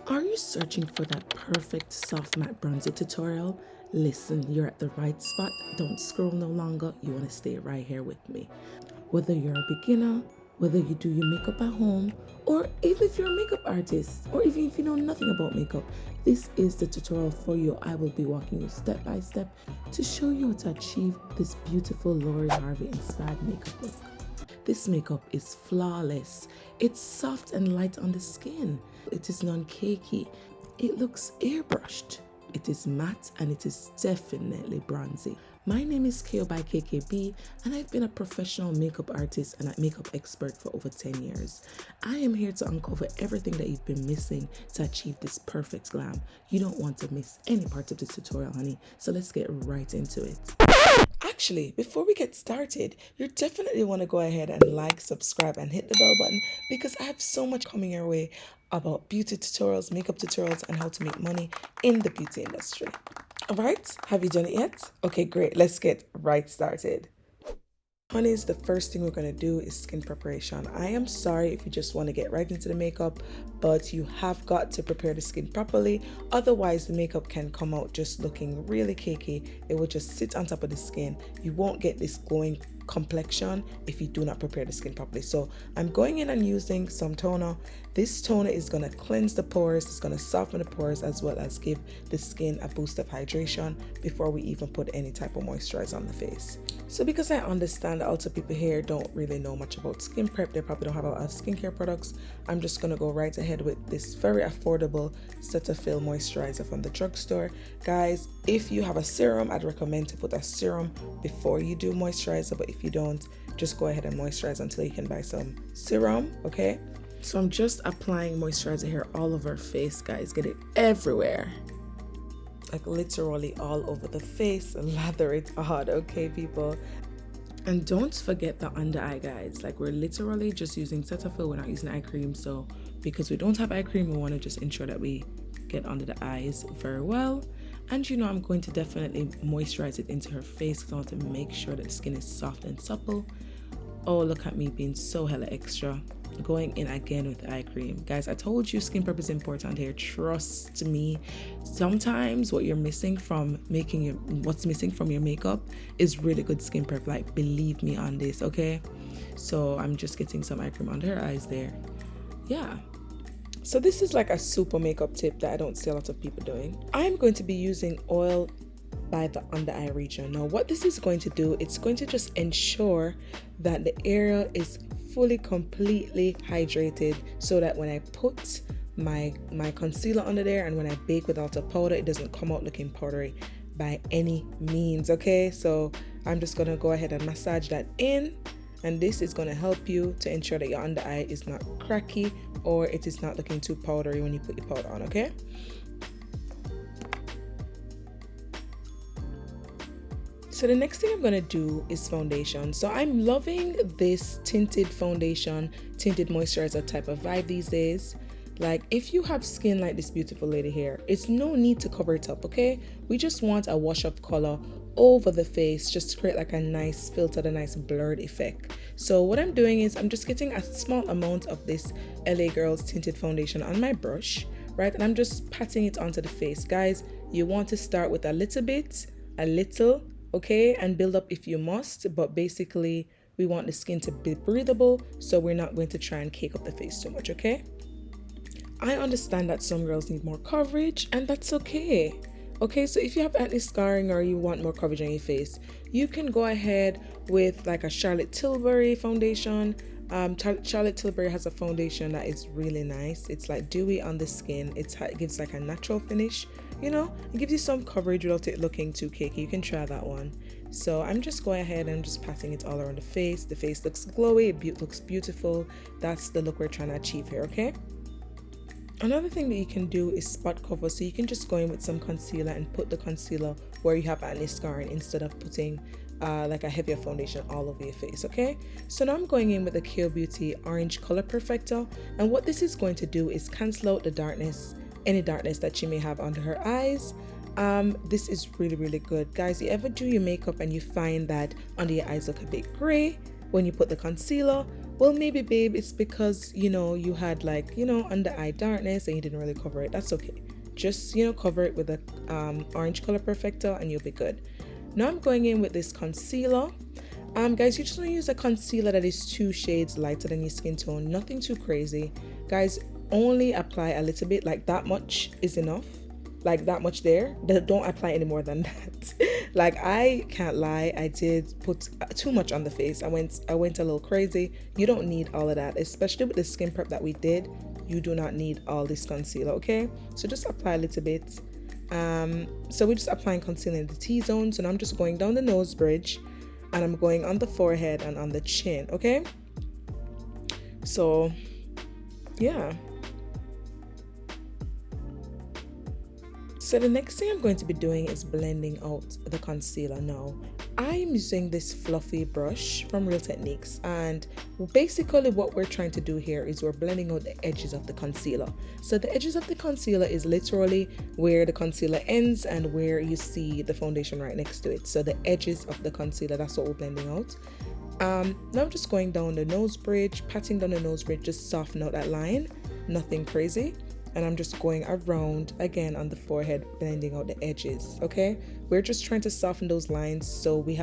Are you searching for that perfect soft matte bronzer tutorial? Listen, you're at the right spot. Don't scroll no longer. You want to stay right here with me. Whether you're a beginner, whether you do your makeup at home, or even if you're a makeup artist, or even if you know nothing about makeup, this is the tutorial for you. I will be walking you step by step to show you how to achieve this beautiful Harvey Inspired makeup look. This makeup is flawless. It's soft and light on the skin. It is non-cakey. It looks airbrushed. It is matte and it is definitely bronzy. My name is C.E.O by KKB and I've been a professional makeup artist and a makeup expert for over 10 years. I am here to uncover everything that you've been missing to achieve this perfect glam. You don't want to miss any part of this tutorial, honey. So let's get right into it. Actually, before we get started, you definitely want to go ahead and like, subscribe, and hit the bell button because I have so much coming your way about beauty tutorials, makeup tutorials, and how to make money in the beauty industry. All right, have you done it yet? Okay, great. Let's get right started. Honeys, the first thing we're going to do is skin preparation. I am sorry if you just want to get right into the makeup, but you have got to prepare the skin properly. Otherwise, the makeup can come out just looking really cakey. It will just sit on top of the skin. You won't get this glowing complexion if you do not prepare the skin properly. So I'm going in and using some toner. This toner is going to cleanse the pores, it's going to soften the pores as well as give the skin a boost of hydration before we even put any type of moisturizer on the face. So because I understand that also people here don't really know much about skin prep, they probably don't have a lot of skincare products, I'm just going to go right ahead with this very affordable Cetaphil moisturizer from the drugstore. Guys, if you have a serum, I'd recommend to put a serum before you do moisturizer, but if you don't, just go ahead and moisturize until you can buy some serum, okay? So I'm just applying moisturizer here all over her face, guys. Get it everywhere. Like literally all over the face. Lather it hard, okay, people? And don't forget the under eye, guys. Like we're literally just using Cetaphil. We're not using eye cream. So because we don't have eye cream, we want to just ensure that we get under the eyes very well. And you know, I'm going to definitely moisturize it into her face because I want to make sure that the skin is soft and supple. Oh, look at me being so hella extra. Going in again with eye cream. Guys, I told you skin prep is important here. Trust me. Sometimes what you're missing from what's missing from your makeup is really good skin prep. Like, believe me on this, okay? So I'm just getting some eye cream under her eyes there. Yeah. So this is like a super makeup tip that I don't see a lot of people doing. I'm going to be using oil by the under eye region. Now what this is going to do, it's going to just ensure that the area is fully completely hydrated so that when I put my concealer under there and when I bake without a powder, it doesn't come out looking powdery by any means, okay? So I'm just gonna go ahead and massage that in, and this is going to help you to ensure that your under eye is not cracky or it is not looking too powdery when you put your powder on, okay? So the next thing I'm going to do is foundation. So I'm loving this tinted foundation, tinted moisturizer type of vibe these days. Like if you have skin like this beautiful lady here, it's no need to cover it up, okay? We just want a wash up color over the face just to create like a nice filtered, a nice blurred effect. So what I'm doing is I'm just getting a small amount of this LA Girls tinted foundation on my brush, right? And I'm just patting it onto the face. Guys, you want to start with a little, okay, and build up if you must, but basically we want the skin to be breathable, so we're not going to try and cake up the face too much, okay? I understand that some girls need more coverage, and that's okay. Okay, so if you have acne scarring or you want more coverage on your face, you can go ahead with like a Charlotte Tilbury foundation. Charlotte Tilbury has a foundation that is really nice. It's like dewy on the skin. It gives like a natural finish, you know, it gives you some coverage without it looking too cakey. You can try that one. So I'm just going ahead and just patting it all around the face. The face looks glowy, it looks beautiful. That's the look we're trying to achieve here, okay? Another thing that you can do is spot cover. So you can just go in with some concealer and put the concealer where you have acne scarring instead of putting like a heavier foundation all over your face, okay? So now I'm going in with the kkaobeauty Orange Color Perfector, and what this is going to do is cancel out the darkness, any darkness that she may have under her eyes. This is really good. Guys, you ever do your makeup and you find that under your eyes look a bit gray when you put the concealer? Well, maybe, babe, it's because, you know, you had like, you know, under eye darkness and you didn't really cover it. That's okay. Just, you know, cover it with a orange color perfector and you'll be good. Now I'm going in with this concealer. Guys, you just want to use a concealer that is 2 shades lighter than your skin tone. Nothing too crazy. Guys, only apply a little bit, like that much is enough. Like that much there. Don't apply any more than that. Like, I can't lie, I did put too much on the face. I went a little crazy. You don't need all of that, especially with the skin prep that we did. You do not need all this concealer, okay? So just apply a little bit. So we're just applying concealer in the T-zone. So now I'm just going down the nose bridge and I'm going on the forehead and on the chin, okay? So yeah. So the next thing I'm going to be doing is blending out the concealer. Now, I'm using this fluffy brush from Real Techniques, and basically what we're trying to do here is we're blending out the edges of the concealer. So the edges of the concealer is literally where the concealer ends and where you see the foundation right next to it. So the edges of the concealer, that's what we're blending out. Now I'm just going down the nose bridge, patting down the nose bridge, just soften out that line, nothing crazy. And I'm just going around again on the forehead, blending out the edges, okay? We're just trying to soften those lines so we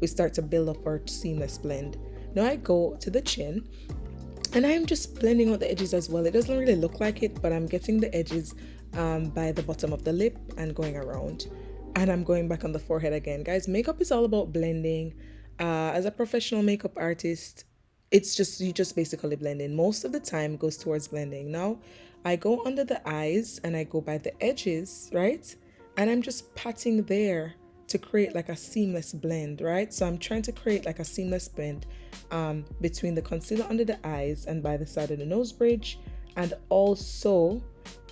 start to build up our seamless blend. Now I go to the chin and I'm just blending out the edges as well. It doesn't really look like it, but I'm getting the edges by the bottom of the lip and going around. And I'm going back on the forehead again. Guys, makeup is all about blending. As a professional makeup artist, you just basically blend in. Most of the time goes towards blending. Now I go under the eyes and I go by the edges, right? And I'm just patting there to create like a seamless blend, right? So I'm trying to create like a seamless blend between the concealer under the eyes and by the side of the nose bridge, and also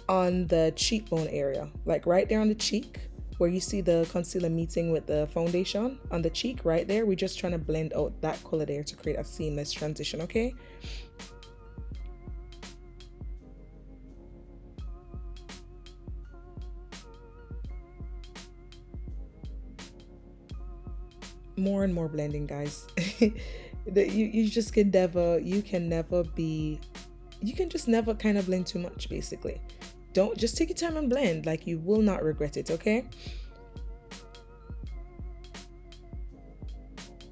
on the cheekbone area, like right there on the cheek where you see the concealer meeting with the foundation on the cheek right there. We're just trying to blend out that color there to create a seamless transition, okay? More and more blending, guys. You just can never, you can just never kind of blend too much, basically. Don't, just take your time and blend. Like, you will not regret it, okay?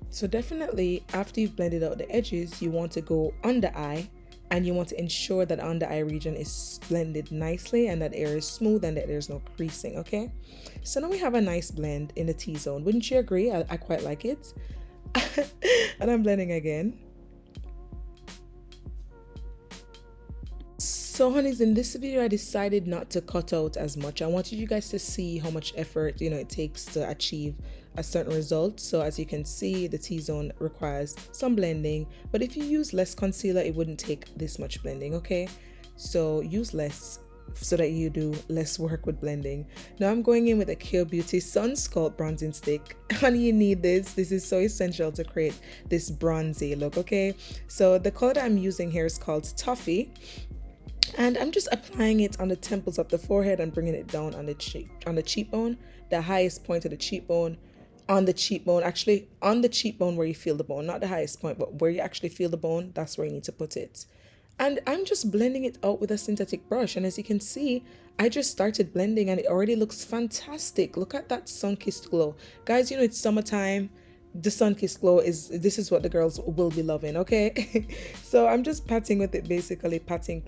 So definitely after you've blended out the edges, you want to go under eye and you want to ensure that under eye region is blended nicely and that area is smooth and that there's no creasing, okay? So now we have a nice blend in the T-zone. Wouldn't you agree? I quite like it. And I'm blending again. So honeys, in this video I decided not to cut out as much. I wanted you guys to see how much effort, you know, it takes to achieve a certain result. So as you can see, the T-zone requires some blending, but if you use less concealer, it wouldn't take this much blending, okay? So use less so that you do less work with blending. Now I'm going in with a kkaobeauty Sun Sculpt bronzing stick. Honey, you need this. This is so essential to create this bronzy look, okay? So the color that I'm using here is called Toffee. And I'm just applying it on the temples of the forehead and bringing it down on the cheekbone, the highest point of the cheekbone, on the cheekbone, actually on the cheekbone where you feel the bone, not the highest point, but where you actually feel the bone, that's where you need to put it. And I'm just blending it out with a synthetic brush. And as you can see, I just started blending and it already looks fantastic. Look at that sun-kissed glow. Guys, you know, it's summertime. The sun-kissed glow this is what the girls will be loving, okay? So I'm just patting with it, basically patting,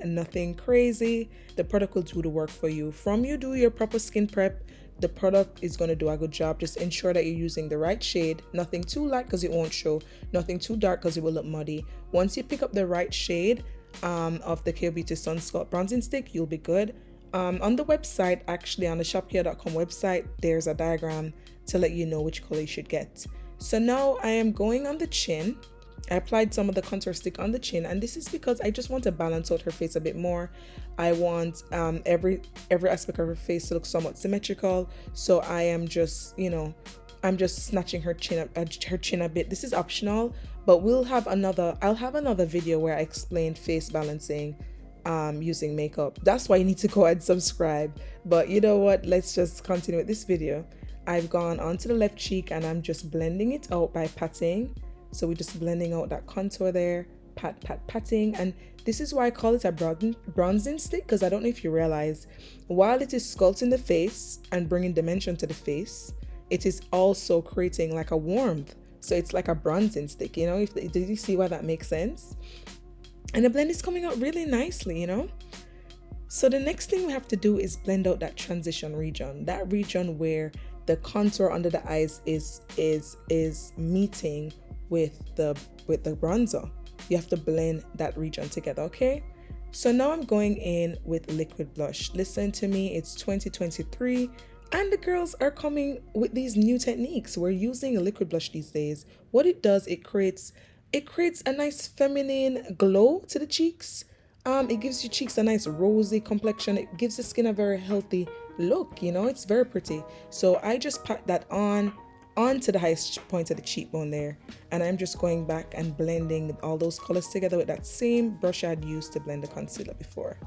nothing crazy. The product will do the work for you. From you do your proper skin prep, the product is going to do a good job. Just ensure that you're using the right shade, nothing too light because it won't show, nothing too dark because it will look muddy. Once you pick up the right shade of the kkaobeauty Sun Sculpt bronzing stick, you'll be good. On the website, actually on the shopkkaobeauty.com website, there's a diagram to let you know which color you should get. So now I am going on the chin. I applied some of the contour stick on the chin, and this is because I just want to balance out her face a bit more. I want every aspect of her face to look somewhat symmetrical. So I am just, you know, I'm just snatching her chin a bit. This is optional, but I'll have another video where I explain face balancing using makeup. That's why you need to go and subscribe. But you know what? Let's just continue with this video. I've gone onto the left cheek and I'm just blending it out by patting So we're just blending out that contour there, patting. And this is why I call it a bronzing stick, because I don't know if you realize, while it is sculpting the face and bringing dimension to the face, it is also creating like a warmth. So it's like a bronzing stick, you know. Did you see why that makes sense? And the blend is coming out really nicely, you know. So the next thing we have to do is blend out that transition region, that region where the contour under the eyes is meeting with the bronzer. You have to blend that region together, okay? So now I'm going in with liquid blush. Listen to me, it's 2023 and the girls are coming with these new techniques. We're using a liquid blush these days. What it does, it creates a nice feminine glow to the cheeks. It gives your cheeks a nice rosy complexion. It gives the skin a very healthy look, you know. It's very pretty. So I just pat that onto the highest point of the cheekbone there, and I'm just going back and blending all those colors together with that same brush I'd used to blend the concealer before.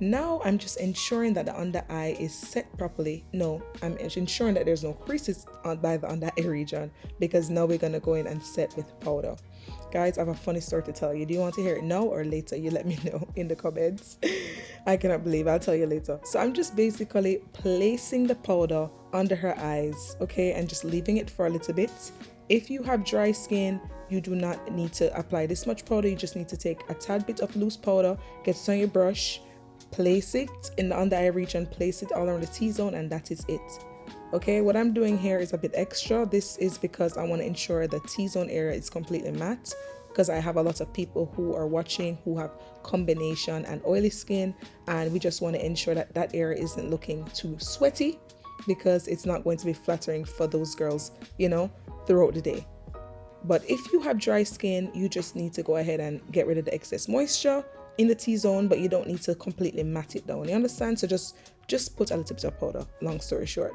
Now I'm just ensuring that the under eye is set properly. No, I'm ensuring that there's no creases by the under eye region, because now we're gonna go in and set with powder. Guys, I have a funny story to tell you. Do you want to hear it now or later? You let me know in the comments. I cannot believe, I'll tell you later. So I'm just basically placing the powder under her eyes, okay, and just leaving it for a little bit. If you have dry skin, you do not need to apply this much powder. You just need to take a tad bit of loose powder, get it on your brush, place it in the under eye region, place it all around the T-zone, and that is it. Okay, what I'm doing here is a bit extra. This is because I want to ensure the T-zone area is completely matte, because I have a lot of people who are watching who have combination and oily skin, and we just want to ensure that that area isn't looking too sweaty, because it's not going to be flattering for those girls, you know, throughout the day. But if you have dry skin, you just need to go ahead and get rid of the excess moisture in the T-zone, but you don't need to completely matte it down, you understand? So just put a little bit of powder, long story short.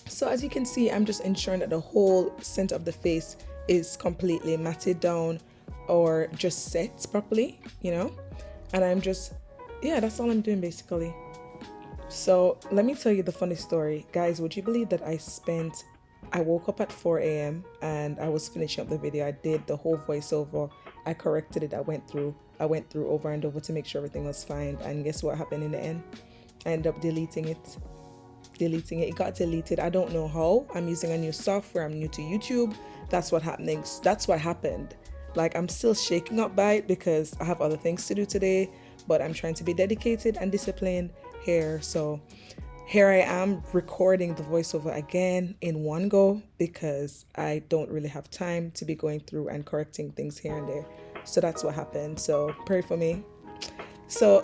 So as you can see, I'm just ensuring that the whole center of the face is completely matted down or just set properly, you know. And I'm just, yeah, that's all I'm doing basically. So let me tell you the funny story. Guys, would you believe that I woke up at 4 a.m. and I was finishing up the video. I did the whole voiceover. I corrected it. I went through over and over to make sure everything was fine. And guess what happened in the end? I ended up deleting it. It got deleted. I don't know how. I'm using a new software. I'm new to YouTube. That's what happened. Like, I'm still shaking up by it because I have other things to do today, but I'm trying to be dedicated and disciplined here. So here I am recording the voiceover again in one go, because I don't really have time to be going through and correcting things here and there. So that's what happened. So pray for me. So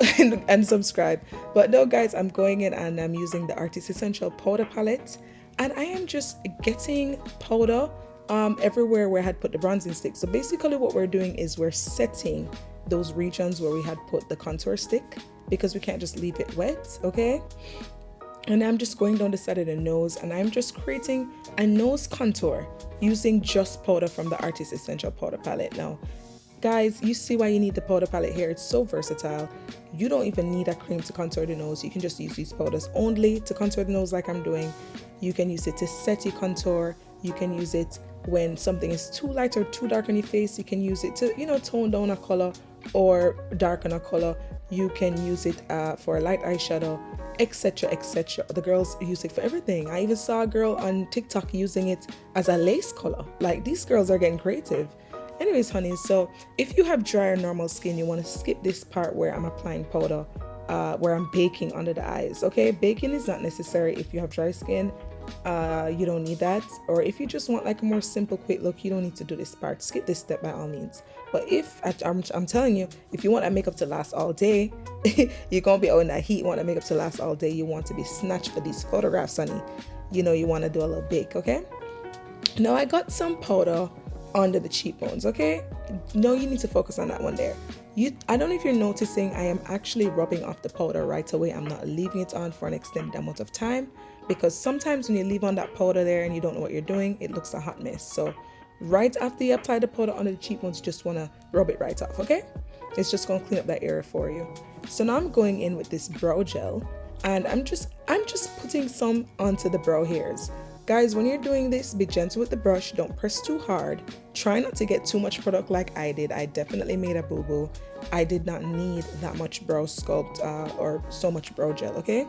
and subscribe. But no, guys, I'm going in and I'm using the Artist Essential powder palette, and I am just getting powder everywhere where I had put the bronzing stick. So basically what we're doing is we're setting those regions where we had put the contour stick, because we can't just leave it wet, okay? And I'm just going down the side of the nose, and I'm just creating a nose contour using just powder from the Artist Essential powder palette. Now guys, you see why you need the powder palette here. It's so versatile. You don't even need a cream to contour the nose. You can just use these powders only to contour the nose like I'm doing. You can use it to set your contour. You can use it when something is too light or too dark on your face. You can use it to, you know, tone down a color or darken a color. You can use it for a light eyeshadow, etc, etc. The girls use it for everything. I even saw a girl on TikTok using it as a lace color. Like, these girls are getting creative. Anyways, honeys, so if you have dry or normal skin, you want to skip this part where I'm applying powder, where I'm baking under the eyes, okay? Baking is not necessary if you have dry skin. You don't need that. Or if you just want like a more simple, quick look, you don't need to do this part. Skip this step by all means. But if, I'm telling you, if you want that makeup to last all day, you're going to be out in that heat, you want that makeup to last all day, you want to be snatched for these photographs, honey. You know, you want to do a little bake, okay? Now I got some powder under the cheekbones, okay? No, you need to focus on that one there. I don't know if you're noticing, I am actually rubbing off the powder right away. I'm not leaving it on for an extended amount of time, because sometimes when you leave on that powder there and you don't know what you're doing, it looks a hot mess. So right after you apply the powder under the cheekbones, you just want to rub it right off, okay? It's just going to clean up that area for you. So now I'm going in with this brow gel, and I'm just putting some onto the brow hairs. Guys, when you're doing this, be gentle with the brush. Don't press too hard. Try not to get too much product like I did. I definitely made a boo-boo. I did not need that much brow sculpt or so much brow gel, okay?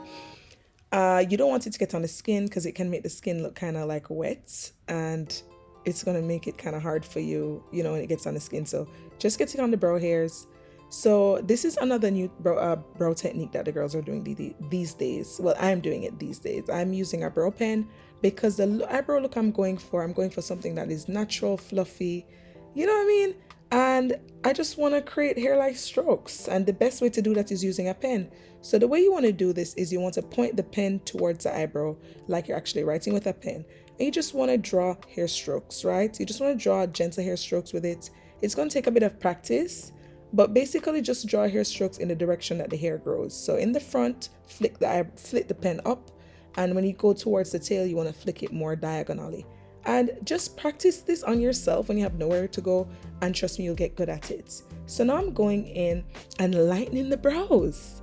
You don't want it to get on the skin because it can make the skin look kind of like wet, and it's going to make it kind of hard for you, you know, when it gets on the skin. So just get it on the brow hairs. So this is another new brow technique that the girls are doing these days. Well, I'm doing it these days. I'm using a brow pen because the eyebrow look I'm going for something that is natural, fluffy, you know what I mean? And I just want to create hair-like strokes, and the best way to do that is using a pen. So the way you want to do this is you want to point the pen towards the eyebrow like you're actually writing with a pen, and you just want to draw hair strokes, right? You just want to draw gentle hair strokes with it. It's going to take a bit of practice, but basically just draw hair strokes in the direction that the hair grows. So in the front, flick the pen up, and when you go towards the tail, you want to flick it more diagonally. And just practice this on yourself when you have nowhere to go, and trust me, you'll get good at it. So now I'm going in and lightening the brows.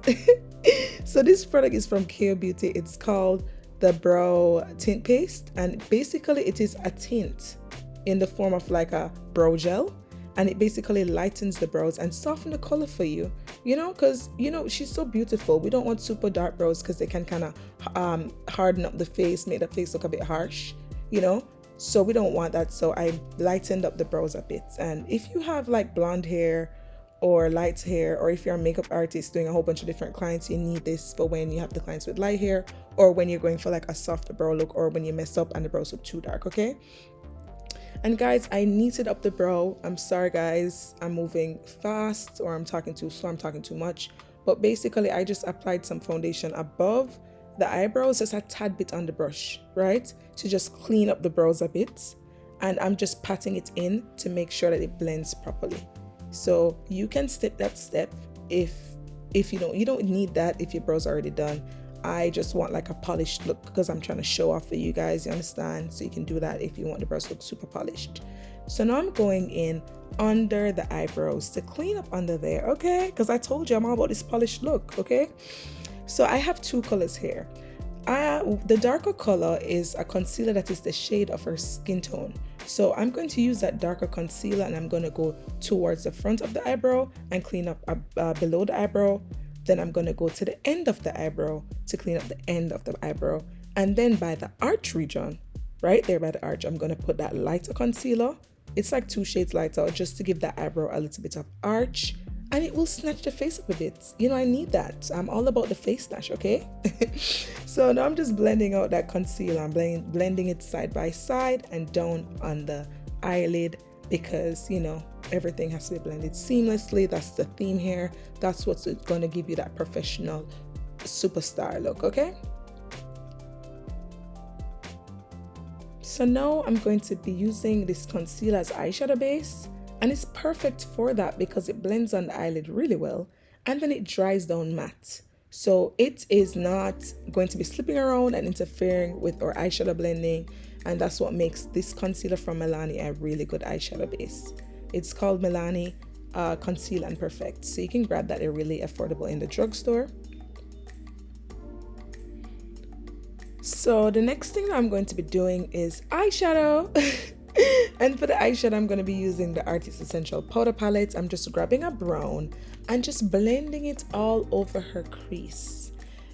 So this product is from kkaobeauty. It's called the Brow Tint Paste, and basically it is a tint in the form of like a brow gel, and it basically lightens the brows and soften the color for you, you know, because, you know, she's so beautiful. We don't want super dark brows because they can kind of harden up the face, make the face look a bit harsh, you know. So we don't want that. So I lightened up the brows a bit. And if you have like blonde hair or light hair, or if you're a makeup artist doing a whole bunch of different clients, you need this for when you have the clients with light hair, or when you're going for like a softer brow look, or when you mess up and the brows look too dark, okay? And guys, I kneaded up the brow. I'm sorry guys, I'm moving fast, or I'm talking too slow, I'm talking too much. But basically I just applied some foundation above the eyebrows, just a tad bit on the brush, right? To just clean up the brows a bit. And I'm just patting it in to make sure that it blends properly. So you can skip that step if you don't need that if your brows are already done. I just want like a polished look because I'm trying to show off for you guys, you understand? So you can do that if you want the brows to look super polished. So now I'm going in under the eyebrows to clean up under there, okay? Because I told you I'm all about this polished look, okay? So I have two colors here. The darker color is a concealer that is the shade of her skin tone. So I'm going to use that darker concealer, and I'm going to go towards the front of the eyebrow and clean up below the eyebrow. Then I'm going to go to the end of the eyebrow to clean up the end of the eyebrow. And then by the arch region, right there by the arch, I'm going to put that lighter concealer. It's like 2 shades lighter, just to give the eyebrow a little bit of arch. And it will snatch the face up a bit. You know, I need that. I'm all about the face snatch, okay? So now I'm just blending out that concealer. I'm blending it side by side and down on the eyelid, because, you know, everything has to be blended seamlessly. That's the theme here. That's what's going to give you that professional superstar look, okay? So now I'm going to be using this concealer as eyeshadow base. And it's perfect for that because it blends on the eyelid really well, and then it dries down matte. So it is not going to be slipping around and interfering with our eyeshadow blending, and that's what makes this concealer from Milano a really good eyeshadow base. It's called Milano Conceal and Perfect. So you can grab that, they're really affordable in the drugstore. So the next thing that I'm going to be doing is eyeshadow. And for the eyeshadow, I'm going to be using the Artist Essential Powder Palette. I'm just grabbing a brown and just blending it all over her crease.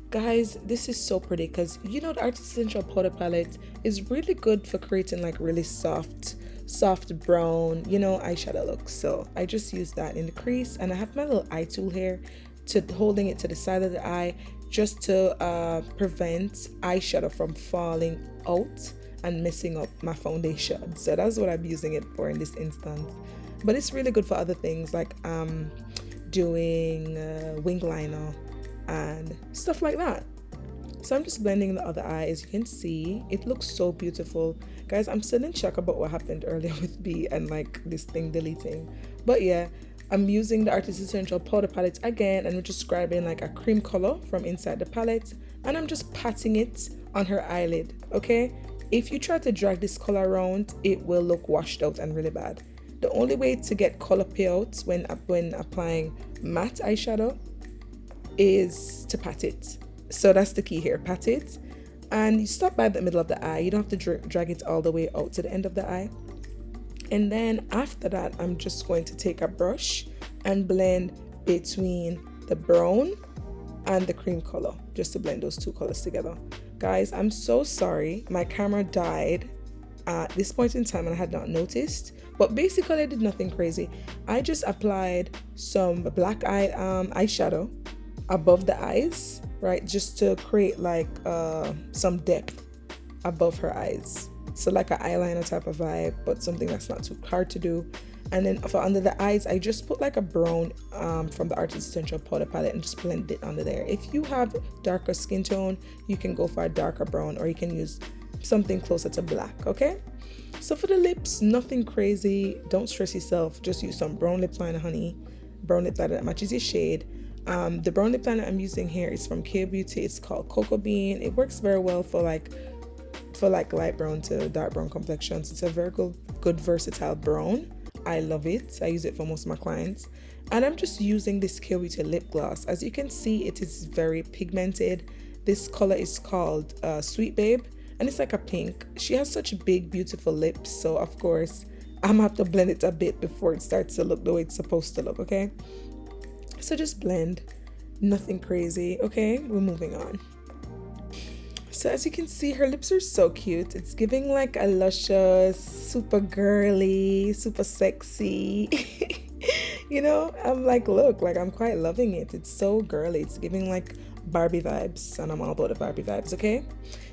Guys, this is so pretty because, you know, the Artist Essential Powder Palette is really good for creating like really soft brown, you know, eyeshadow looks. So I just use that in the crease, and I have my little eye tool here to holding it to the side of the eye just to prevent eyeshadow from falling out and messing up my foundation. So that's what I'm using it for in this instance. But it's really good for other things like doing wing liner and stuff like that. So I'm just blending the other eye. As you can see, it looks so beautiful. Guys, I'm still in shock about what happened earlier with B and like this thing deleting. But yeah, I'm using the Artist Essential Powder Palette again, and we're just grabbing like a cream color from inside the palette, and I'm just patting it on her eyelid, okay? If you try to drag this color around, it will look washed out and really bad. The only way to get color payouts when applying matte eyeshadow is to pat it. So that's the key here, pat it. And you start by the middle of the eye. You don't have to drag it all the way out to the end of the eye. And then after that, I'm just going to take a brush and blend between the brown and the cream color, just to blend those two colors together. Guys, I'm so sorry. My camera died at this point in time and I had not noticed. But basically, I did nothing crazy. I just applied some black eye eyeshadow above the eyes, right? Just to create like some depth above her eyes. So like an eyeliner type of vibe, but something that's not too hard to do. And then for under the eyes, I just put like a brown from the Artist Essential Powder Palette and just blend it under there. If you have darker skin tone, you can go for a darker brown, or you can use something closer to black, okay? So for the lips, nothing crazy. Don't stress yourself. Just use some brown lip liner, honey. Brown lip liner that matches your shade. The brown lip liner I'm using here is from kkaobeauty. It's called Cocoa Bean. It works very well for like light brown to dark brown complexions. It's a very good versatile brown. I love it. I use it for most of my clients. And I'm just using this kkaobeauty lip gloss. As you can see, it is very pigmented. This color is called Sweet Babe, and it's like a pink. She has such big, beautiful lips, so of course, I'm gonna have to blend it a bit before it starts to look the way it's supposed to look, okay? So just blend, nothing crazy, okay? We're moving on. So as you can see, her lips are so cute. It's giving like a luscious, super girly, super sexy. You know, I'm like, look, like I'm quite loving it. It's so girly. It's giving like Barbie vibes, and I'm all about the Barbie vibes, okay?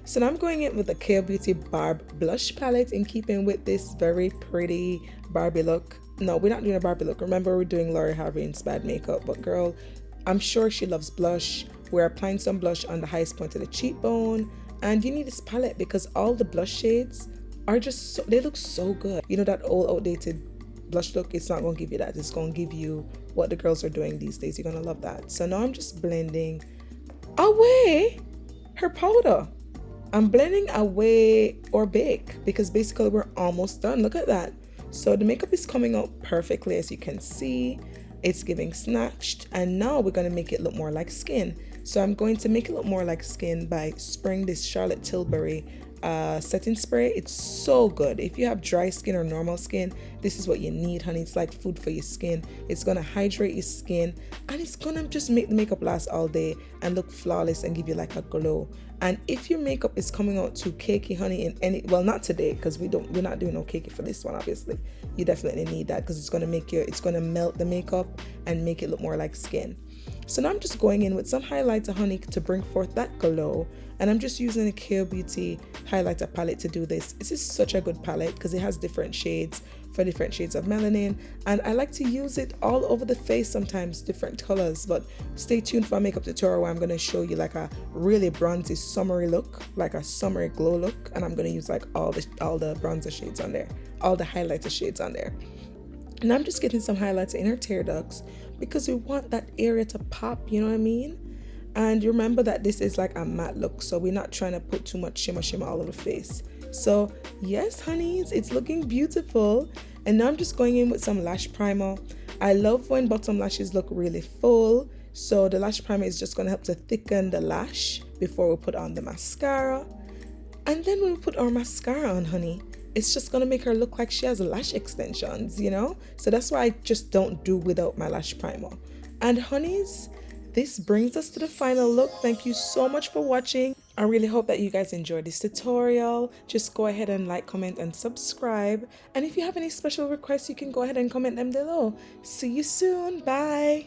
So now I'm going in with the kkaobeauty Barb blush palette in keeping with this very pretty Barbie look. No, we're not doing a Barbie look. Remember, we're doing Harvey Inspired Makeup, but girl, I'm sure she loves blush. We're applying some blush on the highest point of the cheekbone, and you need this palette because all the blush shades are just so, they look so good. You know, that old outdated blush look, it's not going to give you that. It's going to give you what the girls are doing these days. You're going to love that. So now I'm just blending away her powder. I'm blending away or bake because basically we're almost done. Look at that. So the makeup is coming out perfectly, as you can see. It's giving snatched, and now we're going to make it look more like skin. So I'm going to make it look more like skin by spraying this Charlotte Tilbury setting spray. It's so good. If you have dry skin or normal skin, this is what you need, honey. It's like food for your skin. It's going to hydrate your skin, and it's going to just make the makeup last all day and look flawless and give you like a glow. And if your makeup is coming out too cakey, honey, in any, well, not today, because we're not doing no cakey for this one, obviously. You definitely need that because it's going to melt the makeup and make it look more like skin. So now I'm just going in with some highlighter, honey, to bring forth that glow. And I'm just using a kkaobeauty highlighter palette to do this. This is such a good palette because it has different shades for different shades of melanin. And I like to use it all over the face, sometimes different colors. But stay tuned for a makeup tutorial where I'm going to show you like a really bronzy, summery look, like a summery glow look. And I'm going to use like all the bronzer shades on there, all the highlighter shades on there. And I'm just getting some highlighter in her tear ducts because we want that area to pop, you know what I mean? And remember that this is like a matte look, so we're not trying to put too much shimmer all over the face. So yes, honeys, it's looking beautiful. And now I'm just going in with some lash primer. I love when bottom lashes look really full, so the lash primer is just going to help to thicken the lash before we put on the mascara. And then when we put our mascara on, honey, it's just going to make her look like she has lash extensions, you know? So that's why I just don't do without my lash primer. And honeys, this brings us to the final look. Thank you so much for watching. I really hope that you guys enjoyed this tutorial. Just go ahead and like, comment, and subscribe. And if you have any special requests, you can go ahead and comment them below. See you soon. Bye.